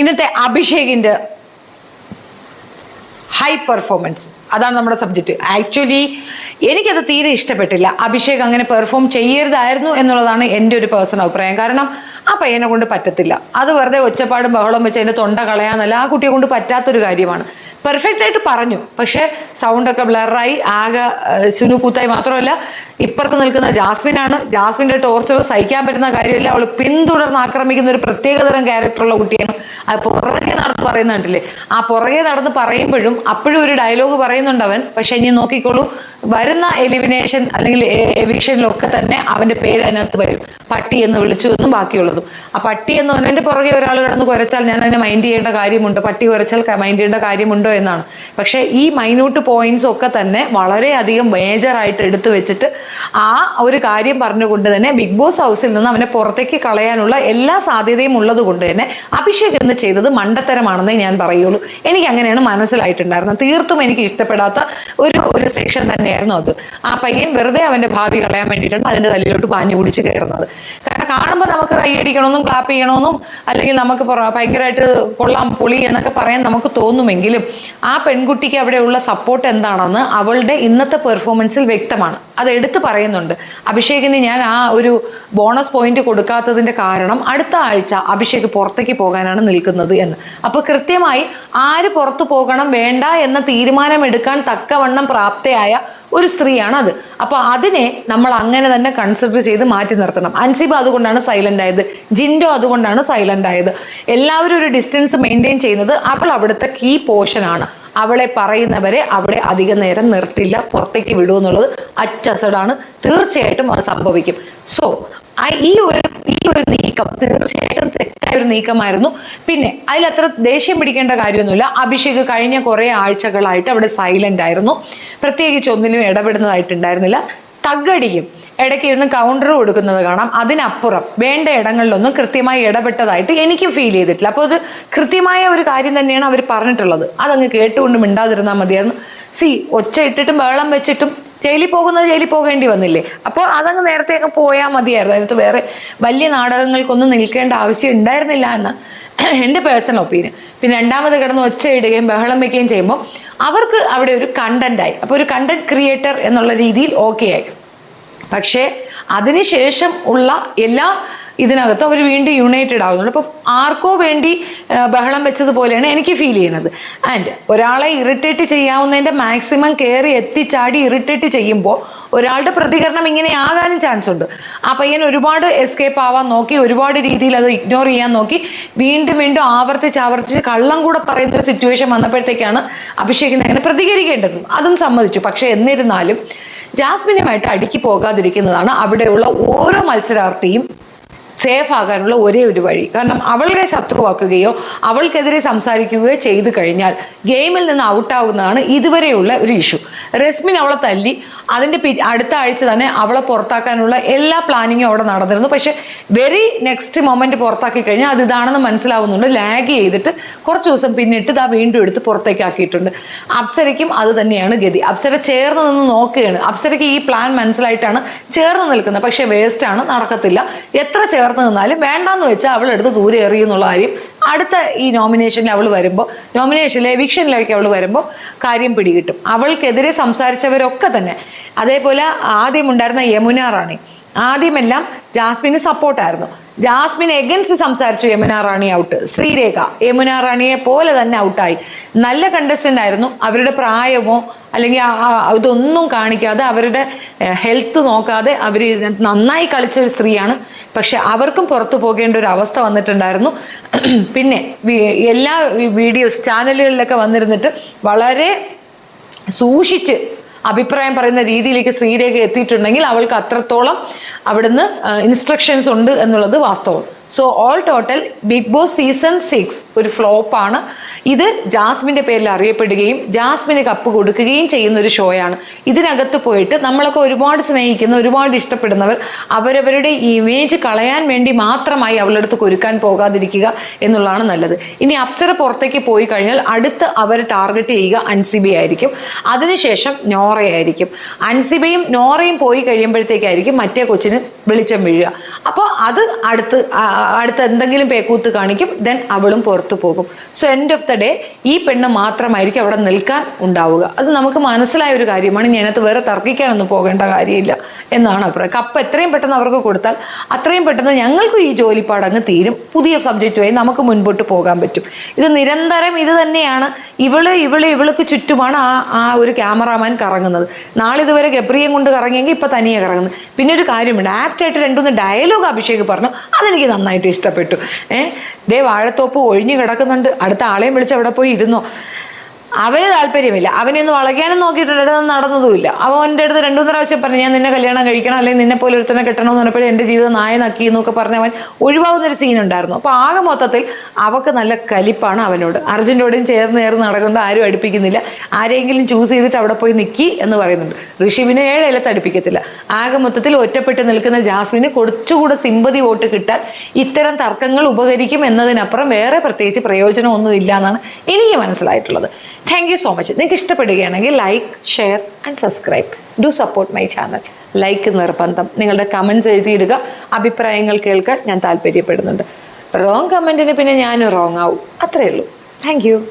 ഇന്നത്തെ അഭിഷേകിന്റെ high performance, അതാണ് നമ്മുടെ സബ്ജക്റ്റ്. ആക്ച്വലി എനിക്കത് തീരെ ഇഷ്ടപ്പെട്ടില്ല. അഭിഷേക് അങ്ങനെ പെർഫോം ചെയ്യരുതായിരുന്നു എന്നുള്ളതാണ് എൻ്റെ ഒരു പേഴ്സണൽ അഭിപ്രായം. കാരണം ആ പയ്യനെ കൊണ്ട് പറ്റത്തില്ല. അത് വെറുതെ ഒച്ചപ്പാടും ബഹളം വെച്ച് അതിൻ്റെ തൊണ്ട കളയാന്നല്ല, ആ കുട്ടിയെ കൊണ്ട് പറ്റാത്തൊരു കാര്യമാണ്. പെർഫെക്റ്റ് ആയിട്ട് പറഞ്ഞു, പക്ഷേ സൗണ്ടൊക്കെ ബ്ലറായി ആകെ സുനുകൂത്തായി. മാത്രമല്ല ഇപ്പുറത്ത് നിൽക്കുന്ന ജാസ്മിനാണ്. ജാസ്മിൻ്റെ ടോർച്ചർ സഹിക്കാൻ പറ്റുന്ന കാര്യമില്ല. അവൾ പിന്തുടർന്ന് ആക്രമിക്കുന്ന ഒരു പ്രത്യേകതരം ക്യാരക്ടറുള്ള കുട്ടിയാണ്. അത് പുറകെ നടന്ന് പറയുന്ന കണ്ടില്ലേ? ആ പുറകെ നടന്ന് പറയുമ്പോഴും അപ്പോഴും ഒരു ഡയലോഗ് പറയുന്നുണ്ട് അവൻ. പക്ഷെ ഇനി നോക്കിക്കോളൂ, വരുന്ന എലിമിനേഷൻ അല്ലെങ്കിൽ എവിക്ഷനിലൊക്കെ തന്നെ അവൻ്റെ പേര് അതിനകത്ത് വരും. പട്ടി എന്ന് വിളിച്ചു എന്നും ബാക്കിയുള്ളതും. ആ പട്ടി എന്ന് പറഞ്ഞതിൻ്റെ പുറകെ ഒരാൾ കിടന്ന് കുരച്ചാൽ ഞാൻ അതിനെ മൈൻഡ് ചെയ്യേണ്ട കാര്യമുണ്ട്, പട്ടി കുരച്ചാൽ മൈൻഡ് ചെയ്യേണ്ട കാര്യമുണ്ടോ എന്നാണ്. പക്ഷേ ഈ മൈന്യൂട്ട് പോയിന്റ്സ് ഒക്കെ തന്നെ വളരെയധികം മേജറായിട്ട് എടുത്തു വെച്ചിട്ട് ആ ഒരു കാര്യം പറഞ്ഞുകൊണ്ട് തന്നെ ബിഗ് ബോസ് ഹൗസിൽ നിന്ന് അവനെ പുറത്തേക്ക് കളയാനുള്ള എല്ലാ സാധ്യതയും ഉള്ളത് കൊണ്ട് തന്നെ അഭിഷേക് എന്ന് ചെയ്തത് മണ്ടത്തരമാണെന്നേ ഞാൻ പറയുള്ളൂ. എനിക്ക് അങ്ങനെയാണ് മനസ്സിലായിട്ടുണ്ടായിരുന്നത്. തീർത്തും എനിക്ക് ഇഷ്ടപ്പെടാത്ത ഒരു സെക്ഷൻ തന്നെയായിരുന്നു അത്. ആ പയ്യൻ വെറുതെ അവൻ്റെ ഭാവി കളയാൻ വേണ്ടിയിട്ടാണ് അതിൻ്റെ തലയിലോട്ട് പാഞ്ഞു കുടിച്ച് കയറുന്നത്. കാരണം കാണുമ്പോൾ നമുക്ക് കൈയടിക്കണമെന്നും ക്ലാപ്പ് ചെയ്യണമെന്നും അല്ലെങ്കിൽ നമുക്ക് ഭയങ്കരമായിട്ട് കൊള്ളാം പൊളി എന്നൊക്കെ പറയാൻ നമുക്ക് തോന്നുമെങ്കിലും ആ പെൺകുട്ടിക്ക് അവിടെയുള്ള സപ്പോർട്ട് എന്താണെന്ന് അവളുടെ ഇന്നത്തെ പെർഫോമൻസിൽ വ്യക്തമാണ്. അത് എടുത്തു പറയുന്നുണ്ട്. അഭിഷേകിന് ഞാൻ ആ ഒരു ബോണസ് പോയിന്റ് കൊടുക്കാത്തതിൻ്റെ കാരണം അടുത്ത ആഴ്ച അഭിഷേക് പുറത്തേക്ക് പോകാനാണ് നിൽക്കുന്നത് എന്ന്. അപ്പോൾ കൃത്യമായി ആര് പുറത്തു പോകണം വേണ്ട എന്ന തീരുമാനമെടുക്കാൻ തക്കവണ്ണം പ്രാപ്തയായ ഒരു സ്ത്രീയാണ് അത്. അപ്പോൾ അതിനെ നമ്മൾ അങ്ങനെ തന്നെ കൺസിഡർ ചെയ്ത് മാറ്റി നിർത്തണം. അൻസിബ അതുകൊണ്ടാണ് സൈലന്റ് ആയത്, ജിൻഡോ അതുകൊണ്ടാണ് സൈലന്റ് ആയത്. എല്ലാവരും ഒരു ഡിസ്റ്റൻസ് മെയിൻറ്റെയിൻ ചെയ്യുന്നത് അവൾ അവിടുത്തെ കീ പോർഷനാണ്. അവളെ പറയുന്നവരെ അവിടെ അധിക നേരം നിർത്തില്ല, പുറത്തേക്ക് വിടുക എന്നുള്ളത് അച്ചസഡാണ്. തീർച്ചയായിട്ടും അത് സംഭവിക്കും. സോ ഈ ഒരു നീക്കം തീർച്ചയായിട്ടും തെറ്റായ ഒരു നീക്കമായിരുന്നു. പിന്നെ അതിലത്ര ദേഷ്യം പിടിക്കേണ്ട കാര്യമൊന്നുമില്ല. അഭിഷേക് കഴിഞ്ഞ കുറേ ആഴ്ചകളായിട്ട് അവിടെ സൈലന്റ് ആയിരുന്നു. പ്രത്യേകിച്ച് ഒന്നിലും ഇടപെടുന്നതായിട്ടുണ്ടായിരുന്നില്ല. തഗ്ഗടിക്കും, ഇടയ്ക്ക് ഇരുന്ന് കൗണ്ടർ കൊടുക്കുന്നത് കാണാം. അതിനപ്പുറം വേണ്ട ഇടങ്ങളിലൊന്നും കൃത്യമായി ഇടപെട്ടതായിട്ട് എനിക്ക് ഫീൽ ചെയ്തിട്ടില്ല. അപ്പോൾ അത് കൃത്യമായ ഒരു കാര്യം തന്നെയാണ് അവർ പറഞ്ഞിട്ടുള്ളത്. അതങ്ങ് കേട്ടുകൊണ്ട് മിണ്ടാതിരുന്നാൽ മതിയായിരുന്നു. ഒച്ച ഇട്ടിട്ടും ബഹളം വെച്ചിട്ടും ജയിലിൽ പോകേണ്ടി വന്നില്ലേ? അപ്പോൾ അതങ്ങ് നേരത്തെ അങ്ങ് പോയാൽ മതിയായിരുന്നു. അതിനകത്ത് വേറെ വലിയ നാടകങ്ങൾക്കൊന്നും നിൽക്കേണ്ട ആവശ്യം ഉണ്ടായിരുന്നില്ല എന്ന് എൻ്റെ പേഴ്സണൽ ഒപ്പീനിയൻ. പിന്നെ രണ്ടാമത് കിടന്ന് ഒച്ചയിടുകയും ബഹളം വയ്ക്കുകയും ചെയ്യുമ്പോൾ അവർക്ക് അവിടെ ഒരു കണ്ടന്റായി. അപ്പോൾ ഒരു കണ്ടന്റ് ക്രിയേറ്റർ എന്നുള്ള രീതിയിൽ ഓക്കെ ആയി. പക്ഷേ അതിനുശേഷം ഉള്ള എല്ലാ ഇതിനകത്ത് അവർ വീണ്ടും യുണൈറ്റഡ് ആവുന്നുണ്ട്. അപ്പം ആർക്കോ വേണ്ടി ബഹളം വെച്ചതുപോലെയാണ് എനിക്ക് ഫീൽ ചെയ്യുന്നത്. ആൻഡ് ഒരാളെ ഇറിറ്റേറ്റ് ചെയ്യാവുന്നതിൻ്റെ മാക്സിമം കയറി എത്തിച്ചാടി ഇറിറ്റേറ്റ് ചെയ്യുമ്പോൾ ഒരാളുടെ പ്രതികരണം ഇങ്ങനെ ആകാനും ചാൻസ് ഉണ്ട്. ആ പയ്യൻ ഒരുപാട് എസ്കേപ്പ് ആവാൻ നോക്കി, ഒരുപാട് രീതിയിൽ അത് ഇഗ്നോർ ചെയ്യാൻ നോക്കി, വീണ്ടും ആവർത്തിച്ച് കള്ളം കൂടെ പറയുന്ന ഒരു സിറ്റുവേഷൻ വന്നപ്പോഴത്തേക്കാണ് അഭിഷേകിന് അങ്ങനെ പ്രതികരിക്കേണ്ടത്. അതും സമ്മതിച്ചു. പക്ഷെ എന്നിരുന്നാലും ജാസ്മിനുമായിട്ട് അടുക്കി പോകാതിരിക്കുന്നതാണ് അവിടെയുള്ള ഓരോ മത്സരാർത്ഥിയും സേഫ് ആകാനുള്ള ഒരേ ഒരു വഴി. കാരണം അവളെ ശത്രുവാക്കുകയോ അവൾക്കെതിരെ സംസാരിക്കുകയോ ചെയ്തു കഴിഞ്ഞാൽ ഗെയിമിൽ നിന്ന് ഔട്ടാവുന്നതാണ് ഇതുവരെയുള്ള ഒരു ഇഷ്യൂ. റസ്മിൻ അവളെ തല്ലി, അതിൻ്റെ അടുത്ത ആഴ്ച തന്നെ അവളെ പുറത്താക്കാനുള്ള എല്ലാ പ്ലാനിങ്ങും അവിടെ നടന്നിരുന്നു. പക്ഷെ വെരി നെക്സ്റ്റ് മൊമെന്റ് പുറത്താക്കി കഴിഞ്ഞാൽ അത് ഇതാണെന്ന് മനസ്സിലാവുന്നുണ്ട്. ലാഗ് ചെയ്തിട്ട് കുറച്ച് ദിവസം പിന്നിട്ട് ഇതാ വീണ്ടും എടുത്ത് പുറത്തേക്കാക്കിയിട്ടുണ്ട്. അപ്സരയ്ക്കും അത് തന്നെയാണ് ഗതി. അപ്സര ചേർന്ന് നിന്ന് നോക്കുകയാണ്. അപ്സരയ്ക്ക് ഈ പ്ലാൻ മനസ്സിലായിട്ടാണ് ചേർന്ന് നിൽക്കുന്നത്. പക്ഷെ വേസ്റ്റാണ്, നടക്കത്തില്ല. എത്ര ചേർന്ന് നിന്നാലും വേണ്ടാന്ന് വെച്ചാൽ അവൾ എടുത്ത് ദൂരെ എറിയുന്നുള്ള കാര്യം അടുത്ത ഈ നോമിനേഷനിൽ അവൾ വരുമ്പോൾ, നോമിനേഷനിലെ എവിക്ഷനിലേക്ക് അവൾ വരുമ്പോൾ കാര്യം പിടികിട്ടും. അവൾക്കെതിരെ സംസാരിച്ചവരൊക്കെ തന്നെ അതേപോലെ ആദ്യം ഉണ്ടായിരുന്ന യമുന റാണി, ആദ്യമെല്ലാം ജാസ്മിന് സപ്പോർട്ടായിരുന്നു. ജാസ്മിൻ എഗൻസ്റ്റ് സംസാരിച്ചു, യമുന റാണി ഔട്ട്. ശ്രീരേഖ യമുന റാണിയെ പോലെ തന്നെ ഔട്ടായി. നല്ല കണ്ടസ്റ്റൻ്റ് ആയിരുന്നു. അവരുടെ പ്രായമോ അല്ലെങ്കിൽ ഇതൊന്നും കാണിക്കാതെ അവരുടെ ഹെൽത്ത് നോക്കാതെ അവർ നന്നായി കളിച്ച ഒരു സ്ത്രീയാണ്. പക്ഷെ അവർക്കും പുറത്തു പോകേണ്ട ഒരു അവസ്ഥ വന്നിട്ടുണ്ടായിരുന്നു. പിന്നെ എല്ലാ വീഡിയോസ് ചാനലുകളിലൊക്കെ വന്നിരുന്നിട്ട് വളരെ സൂക്ഷിച്ച് അഭിപ്രായം പറയുന്ന രീതിയിലേക്ക് ശ്രീരേഖ എത്തിയിട്ടുണ്ടെങ്കിൽ അവൾക്ക് അത്രത്തോളം അവിടുന്ന് ഇൻസ്ട്രക്ഷൻസ് ഉണ്ട് എന്നുള്ളത് വാസ്തവം. So all total Bigg Boss season 6 ഒരു ഫ്ലോപ്പാണ്. ഇത് ജാസ്മിൻ്റെ പേരിൽ അറിയപ്പെടുകയും ജാസ്മിന് കപ്പ് കൊടുക്കുകയും ചെയ്യുന്ന ഒരു ഷോയാണ്. ഇതിനകത്ത് പോയിട്ട് നമ്മളൊക്കെ ഒരുപാട് സ്നേഹിക്കുന്ന, ഒരുപാട് ഇഷ്ടപ്പെടുന്നവർ അവരവരുടെ ഇമേജ് കളയാൻ വേണ്ടി മാത്രമായി അവളുടെ അടുത്ത് കൊരുക്കാൻ പോകാതിരിക്കുക എന്നുള്ളതാണ് നല്ലത്. ഇനി അപ്സര പുറത്തേക്ക് പോയി കഴിഞ്ഞാൽ അടുത്ത് അവർ ടാർഗറ്റ് ചെയ്യുക അൻസിബയായിരിക്കും. അതിനുശേഷം നോറയായിരിക്കും. അൻസിബയും നോറയും പോയി കഴിയുമ്പോഴത്തേക്കായിരിക്കും മറ്റേ കൊച്ചിന് വെളിച്ചം വീഴുക. അപ്പോൾ അത് അടുത്ത് അടുത്ത എന്തെങ്കിലും പേക്കൂത്ത് കാണിക്കും, ദെൻ അവളും പുറത്തു പോകും. So end of the day ഈ പെണ്ണ് മാത്രമായിരിക്കും അവിടെ നിൽക്കാൻ ഉണ്ടാവുക. അത് നമുക്ക് മനസ്സിലായ ഒരു കാര്യമാണ്. ഇനി അതിനകത്ത് വേറെ തർക്കിക്കാനൊന്നും പോകേണ്ട കാര്യമില്ല എന്നാണ് അഭിപ്രായം. കപ്പ് എത്രയും പെട്ടെന്ന് അവർക്ക് കൊടുത്താൽ അത്രയും പെട്ടെന്ന് ഞങ്ങൾക്കും ഈ ജോലിപ്പാടങ്ങ് തീരും, പുതിയ സബ്ജക്റ്റുമായി നമുക്ക് മുൻപോട്ട് പോകാൻ പറ്റും. ഇത് നിരന്തരം ഇത് തന്നെയാണ്. ഇവൾക്ക് ചുറ്റുമാണ് ആ ഒരു ക്യാമറാമാൻ കറങ്ങുന്നത്. നാളെ ഇതുവരെ ഗബ്രിയെ കൊണ്ട് കറങ്ങിയെങ്കിൽ ഇപ്പൊ തനിയെ കറങ്ങുന്നത്. പിന്നെ ഒരു കാര്യമുണ്ട്, ആപ്റ്റായിട്ട് 2-3 ഡയലോഗ് അഭിഷേക് പറഞ്ഞു, അതെനിക്ക് നന്നായിട്ട് ഇഷ്ടപ്പെട്ടു. ദേ വാഴത്തോപ്പ് ഒഴിഞ്ഞു കിടക്കുന്നുണ്ട്, അടുത്ത ആളെയും വിളിച്ച് അവിടെ പോയി ഇരുന്നോ. അവന് താല്പര്യമില്ല, അവനൊന്ന് വളയ്ക്കാനും നോക്കിയിട്ടുണ്ട്, നടന്നതുമില്ല. അവൻ്റെ അടുത്ത് 2-3 പ്രാവശ്യം പറഞ്ഞു, ഞാൻ നിന്നെ കല്യാണം കഴിക്കണം, അല്ലെങ്കിൽ നിന്നെ പോലെ ഒരുത്തനെ കെട്ടണമെന്ന് പറഞ്ഞപ്പോഴും എൻ്റെ ജീവിതം നായ നക്കി എന്നൊക്കെ പറഞ്ഞ് അവൻ ഒഴിവാകുന്നൊരു സീൻ ഉണ്ടായിരുന്നു. അപ്പോൾ ആകെ മൊത്തത്തിൽ അവൾക്ക് നല്ല കലിപ്പാണ് അവനോട്. അർജുൻ്റെയോടെയും ചേർന്ന് നടക്കുന്നത്, ആരും അടുപ്പിക്കുന്നില്ല. ആരെങ്കിലും ചൂസ് ചെയ്തിട്ട് അവിടെ പോയി നിൽക്കി എന്ന് പറയുന്നുണ്ട്. ഋഷിവിനെ 7 ഇലത്ത് അടുപ്പിക്കത്തില്ല. ആകെ മൊത്തത്തിൽ ഒറ്റപ്പെട്ട് നിൽക്കുന്ന ജാസ്മിന് കുറച്ചുകൂടെ സിമ്പതി വോട്ട് കിട്ടാൻ ഇത്തരം തർക്കങ്ങൾ ഉപകരിക്കും എന്നതിനപ്പുറം വേറെ പ്രത്യേകിച്ച് പ്രയോജനമൊന്നും ഇല്ല എന്നാണ് എനിക്ക് മനസ്സിലായിട്ടുള്ളത്. Thank you so much. നിങ്ങൾക്ക് ഇഷ്ടപ്പെടുകയാണെങ്കിൽ like, share and subscribe. Do support my channel. Like നിർബന്ധം. നിങ്ങളുടെ കമൻറ്റ്സ് എഴുതിയിടുക. അഭിപ്രായങ്ങൾ കേൾക്കാൻ ഞാൻ താല്പര്യപ്പെടുന്നുണ്ട്. റോങ് കമൻറ്റിന് പിന്നെ ഞാൻ റോങ് ആവും, അത്രയേ ഉള്ളൂ. Thank you.